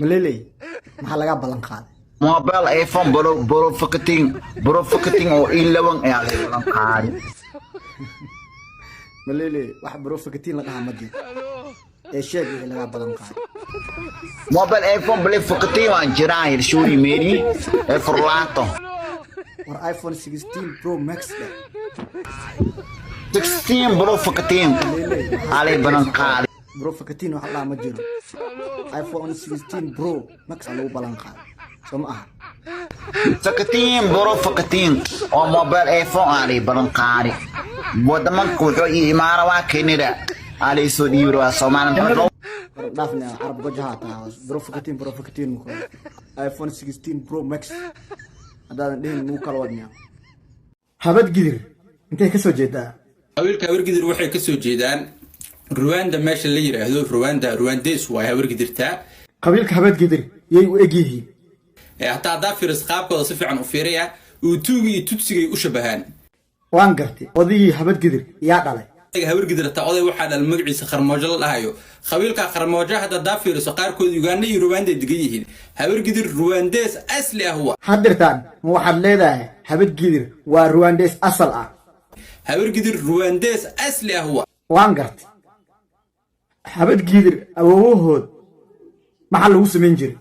مليلي محل قاب بلان قاد موبايل ايفون برو فكتين او إلا وان يا غير بلان قاد مليلي واحد برو فكتين لقاها مدي ايش شيء اللي قاب بلان قاد موبايل ايفون بلي فكتين وان جراي شوري ميني فرلاتو ور ايفون 16 برو ماكس 16 برو فكتين علي بلان قاد برو فكتين واحد لا مجنون ايفون 16 برو ماكس على بلان قاد سمعها فكتين برو فكتين او موبايل ايفون علي بلان قاد ودمان كوجو إمارة واكينيدا علي سودي برو سومان دافنا عرب وجهها برو فكتين مكو ايفون 16 برو ماكس هذا دين مو كلا ودنيا هبد قدر انت كسو جيدا haweenka hawargidir waxay ka soo jeedaan Rwanda meesha la yiraahdo Rwandes waa hawargidirta qabiilka habad qadar yay u egyihiin hatta dafiris qaabkooda si fiican u fiiriya uu tuugi tutsigay u shabahaan waan gartay odii habad qadar yaa dhalay hawargidirta oday waxa dal magaciisa qarmoojo la dhahayo qabiilka qarmoojo hadda dafiris qaarkood Uganda iyo Rwanda degan yihiin hawargidir Rwandes asli ah waa hadirtaan ma waxaad leedahay habad qadar waa Rwandes asal ah hawargidir Rwandes asli ah waa waan gartay habad qadar awoohood maxaa lagu sameyn jiray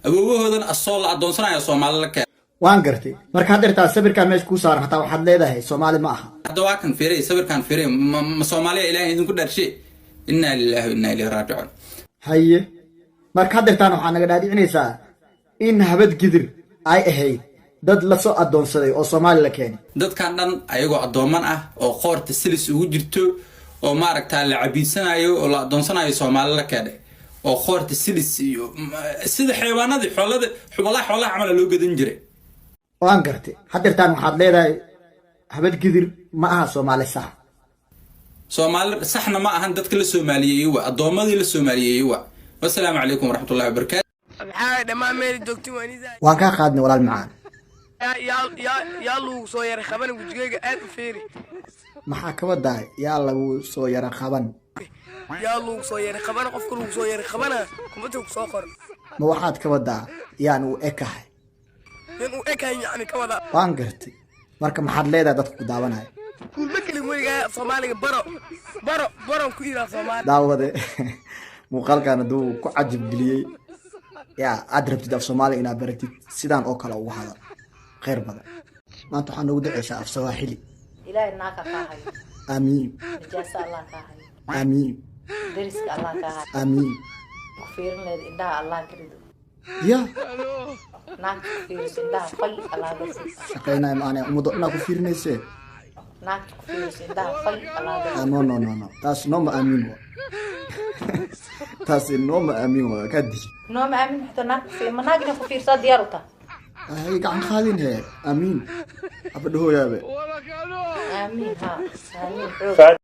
awoohoodan asoo la adoonsanayo Soomaaliland ka waan gartay marka hadirtaan sawirka meesh ku saaran hataa waxaad leedahay Soomaali ma aha hadda waa kan fiiray sawirkan fiiray ma Soomaaliya ilaahay idinku dharshay inna lillahi wa inna ilayhi raaji'un haye marka hadirtaan waxa naga dhaadhicinaysaa in habad qadar ay ahayd dad la soo adoonsaday oo Soomaali la keenay dadkan dhan ayagoo adooman ah oo qoorta silis ugu jirto oo maaragtaa la cabiisanayo oo la adoonsanayo Soomaaliland la keenay oo qoorta silis iyo sida xayawaanadii xoolaha camal loo gadan jiray waan gartay hadirtaan waxaad leedahay habad qadar ma aha Soomaali sax Soomaali saxna ma ahan dadka la Soomaaliyeeyay waa adoomadii la Soomaaliyeeyay waa wassalaamu calaykum waraxmatullaahi wabarakaatuh maxaa dhamaan meel joogtay waan ka qaadnay walaal macaan yaa lagu soo yaray qaban wajigayga aad u feeri maxaa ka wadaa yaa lagu soo yara qaban yaa lagu soo yaray qaban qofka lagu soo yaray qabana kumbada ku soo qoran ma waxaad ka wadaa yaan u ekahay in uu ekahay yani ka wada waan gartay marka maxaad leedahay dadku ku daawanaya kulma kali weyga Soomaaliga baro ku ira Soomaali daawade muuqaalkan duu ku cajib geliyay yaa aad rabtid af Soomaali inaad baratid sidaan oo kale ugu hadal خير بدن ما أنت حنود عيشة في سواحلي إلهي ناكا كاهي آمين نجاسة الله كاهي آمين درسك الله كاهي آمين كفيرنا إندها الله كريدو يا ناك كفير إندها في الله بس شقينا معنا ومضنا كفير نسي ناك كفير إندها في الله بس no تاس نوم آمين تاس نوم آمين كدي نوم آمين حتى ناك كفير ما ناقنا كفير صاد ديارته هاي قاعد خالين هي آمين أبده يا بي آمين ها آمين